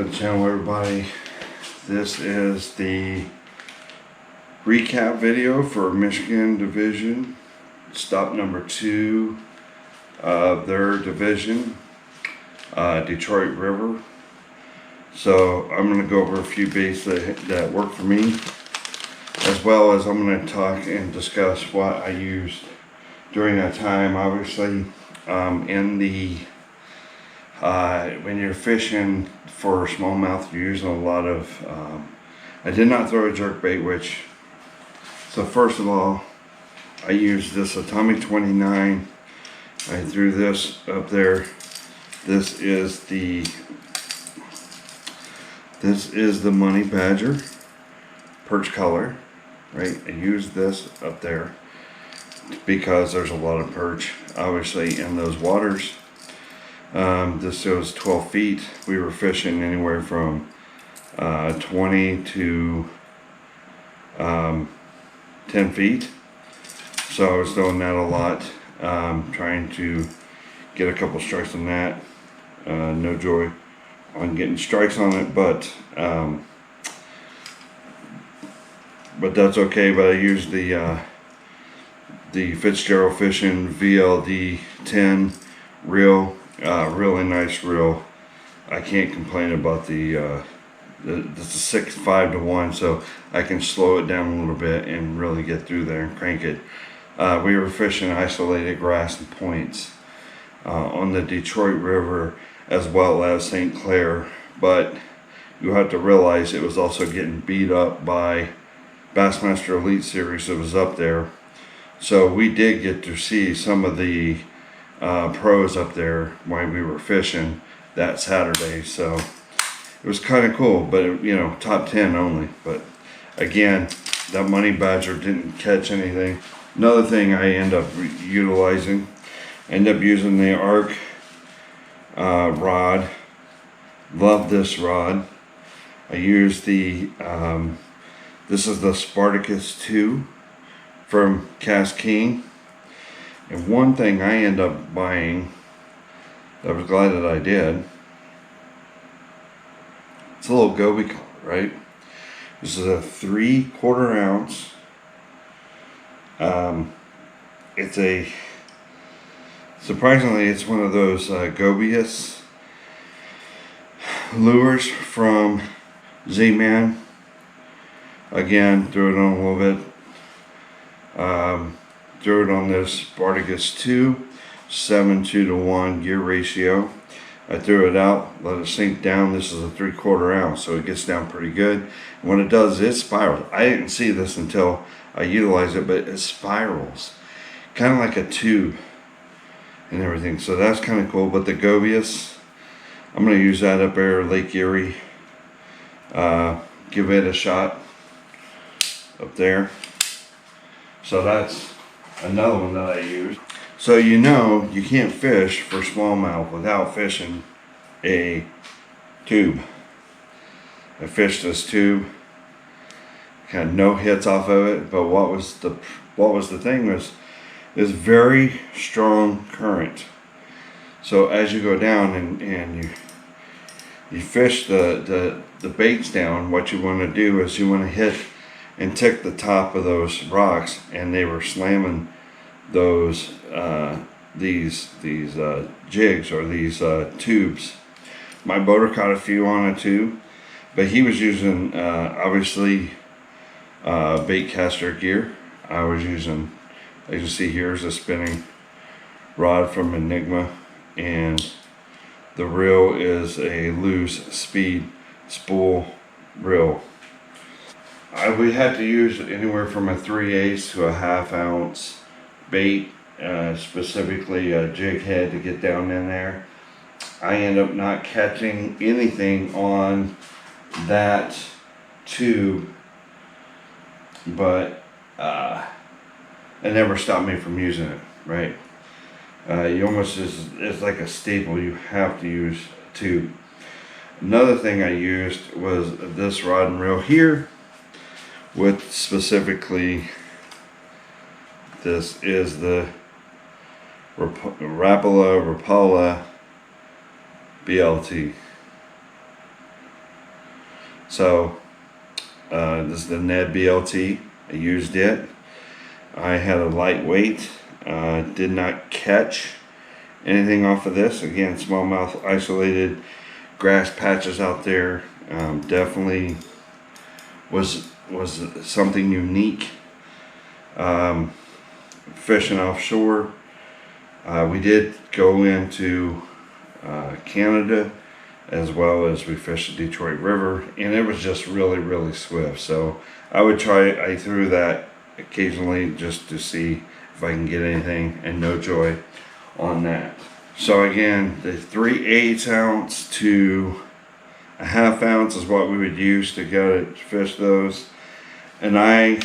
to the channel, everybody. This is the recap video for Michigan Division, stop number 2 of their division, Detroit River. So I'm going to go over a few bases that work for me, as well as I'm going to talk and discuss what I used during that time. Obviously, in the when you're fishing for smallmouth, you're using a lot of I did not throw a jerkbait, so first of all, I used this Atomic 29. I threw this up there. This is the Money Badger perch color, right? I used this up there because there's a lot of perch obviously in those waters. This was 12 feet. We were fishing anywhere from 20 to 10 feet. So I was doing that a lot, trying to get a couple strikes on that. No joy on getting strikes on it, but that's okay. But I used the Fitzgerald Fishing VLD 10 reel. Really nice reel. I can't complain about this is 6.5 to 1, so I can slow it down a little bit and really get through there and crank it. We were fishing isolated grass and points on the Detroit River as well as St. Clair, but you have to realize it was also getting beat up by Bassmaster Elite Series that was up there. So we did get to see some of the pros up there while we were fishing that Saturday, so it was kind of cool. But you know, top 10 only. But again, that Money Badger didn't catch anything. Another thing I end up using the Arc rod. Love this rod. I use the this is the Spartacus 2 from Cast King. And one thing I end up buying, I was glad that I did, it's a little goby color, right? This is a 3/4 ounce. It's surprisingly, it's one of those Gobius lures from Z-Man. Again, threw it on a little bit. Threw it on this Spartacus 2, 7:2 to 1 gear ratio. I threw it out, let it sink down. This is a 3/4 ounce, so it gets down pretty good. And when it does, it spirals. I didn't see this until I utilized it, but it spirals, kind of like a tube and everything. So that's kind of cool. But the Gobius, I'm going to use that up there, Lake Erie. Give it a shot up there. So that's another one that I use. So you know you can't fish for smallmouth without fishing a tube. I fished this tube, had no hits off of it, but what was the thing was very strong current. So as you go down and you fish the baits down, what you want to do is you want to hit and tick the top of those rocks, and they were slamming those these jigs or these tubes. My boater caught a few on it too, but he was using obviously bait caster gear. I was using, as you can see, here's a spinning rod from Enigma, and the reel is a loose speed spool reel. We had to use anywhere from a 3/8 to a 1/2 ounce bait, specifically a jig head, to get down in there. I end up not catching anything on that tube, but it never stopped me from using it, right? You almost, it's like a staple, you have to use a tube. Another thing I used was this rod and reel here, with specifically, this is the Rapala BLT. So this is the Ned BLT. I used it. I had a lightweight. Did not catch anything off of this. Again, smallmouth isolated grass patches out there. Definitely was something unique. Fishing offshore. We did go into Canada, as well as we fished the Detroit River, and it was just really swift. So I would try, I threw that occasionally just to see if I can get anything, and no joy on that. So again, the 3/8 ounce to a 1/2 ounce is what we would use to go to fish those. And I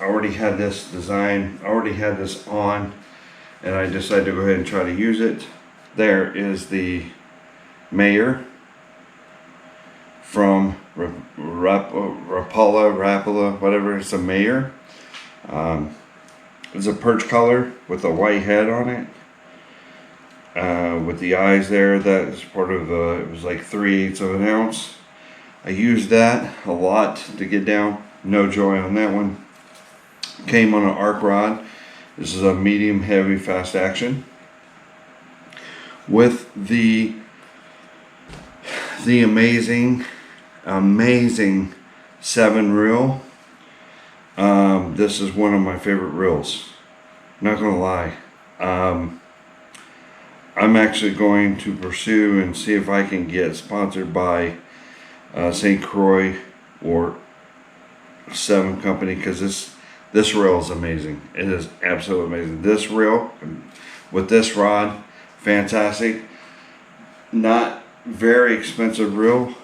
already had this design, already had this on, and I decided to go ahead and try to use it. There is the Mayer from Rapala, whatever. It's a Mayer. It's a perch color with a white head on it. With the eyes there, that is part of it was like 3/8 of an ounce. I used that a lot to get down. No joy on that one. Came on an arc rod. This is a medium heavy fast action. With the amazing 7 reel. This is one of my favorite reels. Not gonna lie. I'm actually going to pursue and see if I can get sponsored by St. Croix or 7 Company, because this reel is amazing. It is absolutely amazing. This reel with this rod, fantastic. Not very expensive reel.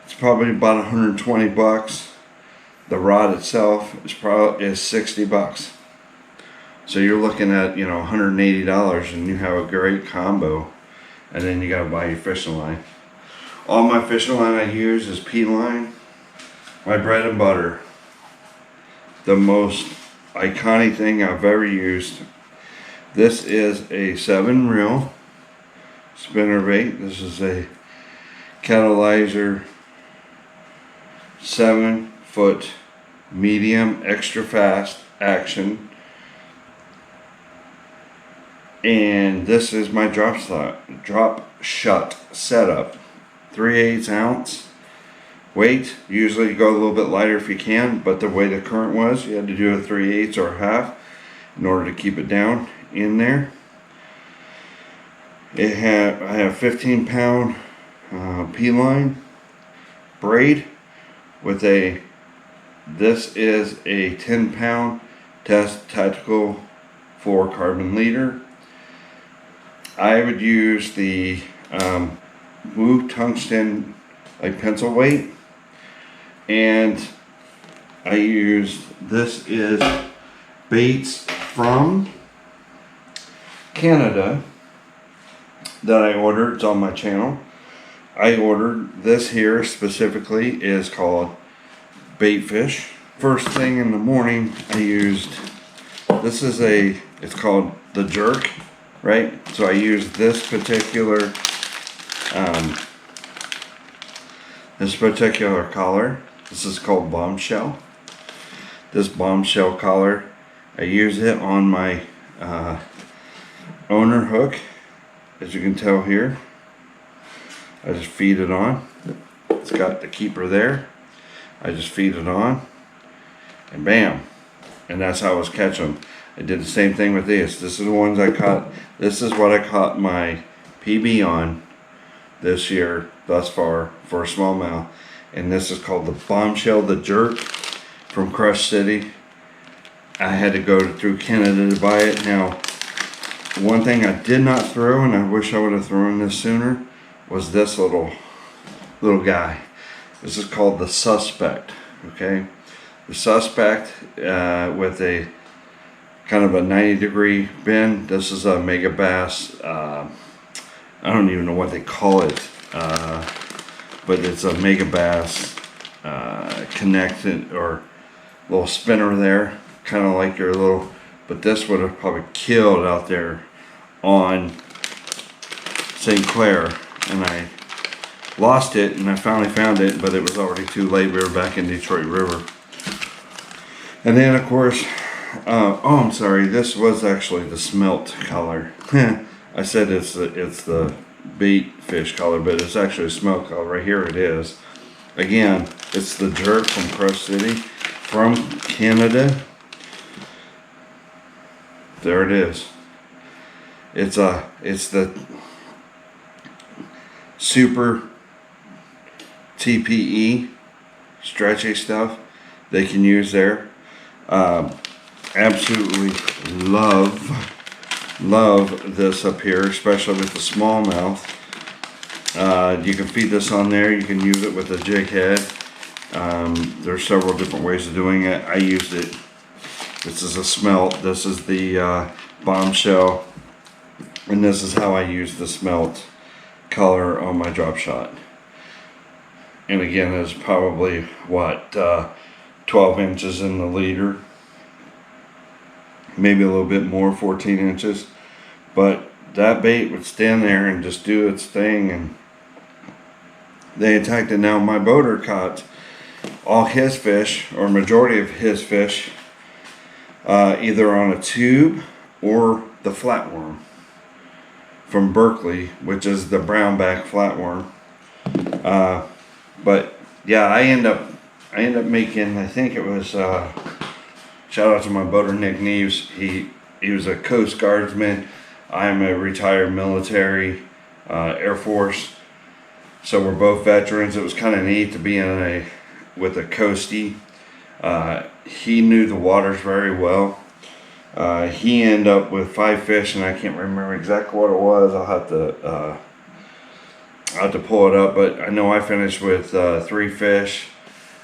It's probably about 120 bucks. The rod itself is 60 bucks. So you're looking at, $180, and you have a great combo. And then you gotta buy your fishing line. All my fishing line I use is P-line. My bread and butter. The most iconic thing I've ever used. This is a 7 reel spinnerbait. This is a catalyzer 7-foot medium extra fast action. And this is my drop shot setup. 3/8 ounce weight. Usually go a little bit lighter if you can, but the way the current was, you had to do a 3/8 or a half in order to keep it down in there. I have 15-pound P-line braid with this is a 10-pound test tactical fluorocarbon leader. I would use the Woo tungsten like pencil weight, and I used, this is baits from Canada that I ordered. It's on my channel. I ordered this here specifically, is called bait fish. First thing in the morning I used, this is it's called the jerk, right? So I used this particular collar. This is called Bombshell. This Bombshell collar, I use it on my owner hook, as you can tell here. I just feed it on. It's got the keeper there. I just feed it on, and bam, and that's how I was catching them. I did the same thing with this. This is the ones I caught. This is what I caught my PB on this year thus far for a smallmouth, and this is called the Bombshell, the jerk from Crush City. I had to go through Canada to buy it. Now, one thing I did not throw, and I wish I would have thrown this sooner, was this little guy. This is called the Suspect. Okay, the Suspect with a kind of a 90-degree bend. This is a Mega Bass. I don't even know what they call it, but it's a Mega Bass connected or little spinner there, kind of like your little. But this would have probably killed out there on St. Clair, and I lost it, and I finally found it, but it was already too late. We were back in Detroit River. And then of course, oh, I'm sorry, this was actually the smelt color. I said it's the bait fish color, but it's actually a smelt color. Right here it is. Again, it's the jerk from Crush City, from Canada. There it is. It's the super TPE stretchy stuff they can use there. Absolutely love this up here, especially with the smallmouth. You can feed this on there. You can use it with a jig head. There's several different ways of doing it. I used it. This is a smelt. This is the bombshell, and this is how I use the smelt color on my drop shot. And again, it's probably what 12 inches in the leader, maybe a little bit more, 14 inches. But that bait would stand there and just do its thing, and they attacked it. Now my boater caught all his fish, or majority of his fish, either on a tube or the flatworm from Berkeley, which is the brownback flatworm. But yeah, I end up making, I think it was, shout out to my boater Nick Neves. He was a Coast Guardsman. I'm a retired military, Air Force. So we're both veterans. It was kind of neat to be with a coastie. He knew the waters very well. He ended up with 5 fish, and I can't remember exactly what it was. I'll have to pull it up, but I know I finished with 3 fish,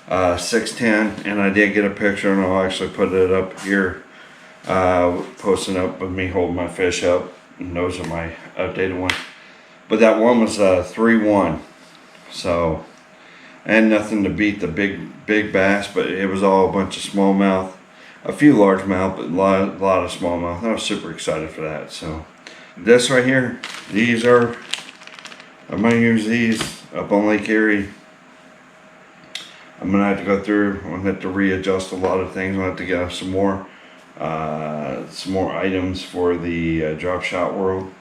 610, and I did get a picture, and I'll actually put it up here, posting up with me holding my fish up, and those are my updated ones. But that one was 3-1, so I had nothing to beat the big bass, but it was all a bunch of smallmouth, a few largemouth, but a lot of smallmouth. I was super excited for that. So this right here, I'm gonna use these up on Lake Erie. I'm gonna have to go through. I'm gonna have to readjust a lot of things. I'm gonna have to get some more items for the drop shot world.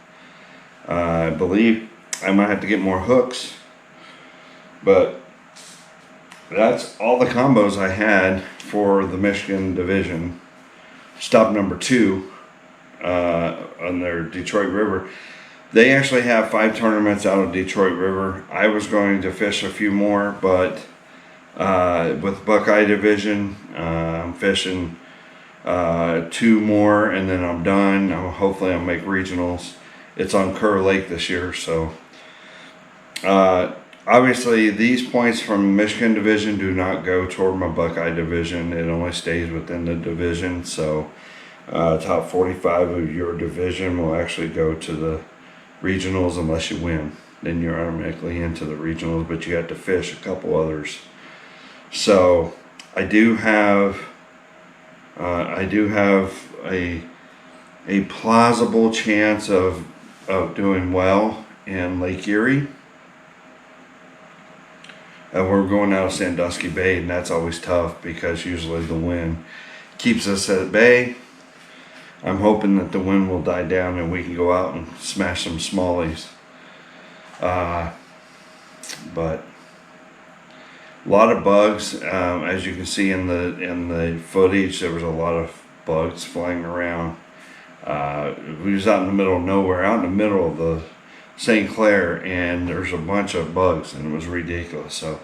I believe I might have to get more hooks, but that's all the combos I had for the Michigan division. Stop number 2 on their Detroit River. They actually have 5 tournaments out of Detroit River. I was going to fish a few more, but with Buckeye division, I'm fishing 2 more, and then I'm done. Hopefully I'll make regionals. It's on Kerr Lake this year, so obviously these points from Michigan division do not go toward my Buckeye division. It only stays within the division, so top 45 of your division will actually go to the regionals unless you win. Then you're automatically into the regionals, but you have to fish a couple others. So I do have a plausible chance of doing well in Lake Erie. We're going out of Sandusky Bay, and that's always tough because usually the wind keeps us at bay. I'm hoping that the wind will die down and we can go out and smash some smallies. But a lot of bugs, as you can see in the footage. There was a lot of bugs flying around. We was out in the middle of nowhere, out in the middle of the St. Clair, and there's a bunch of bugs, and it was ridiculous. So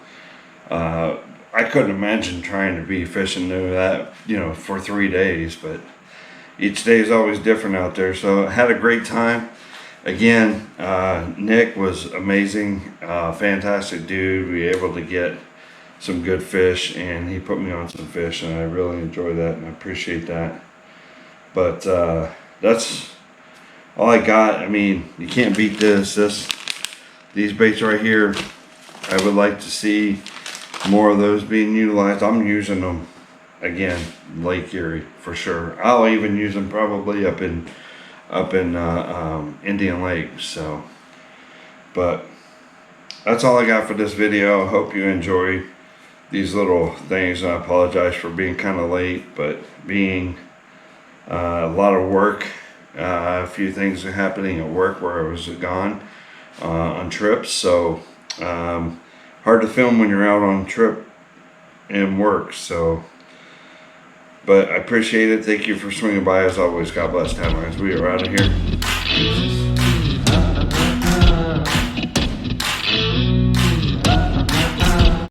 I couldn't imagine trying to be fishing that, for 3 days, but each day is always different out there. So I had a great time. Again, Nick was amazing, fantastic dude. We were able to get some good fish, and he put me on some fish, and I really enjoy that, and I appreciate that. But that's all I got. I mean, you can't beat these baits right here. I would like to see more of those being utilized. I'm using them again, Lake Erie for sure. I'll even use them probably up in Indian Lake. So, but that's all I got for this video. I hope you enjoy these little things. I apologize for being kind of late, but being a lot of work, a few things are happening at work where I was gone on trips. So hard to film when you're out on trip and work. So, but I appreciate it. Thank you for swinging by as always. God bless, Tamarins. We are out of here.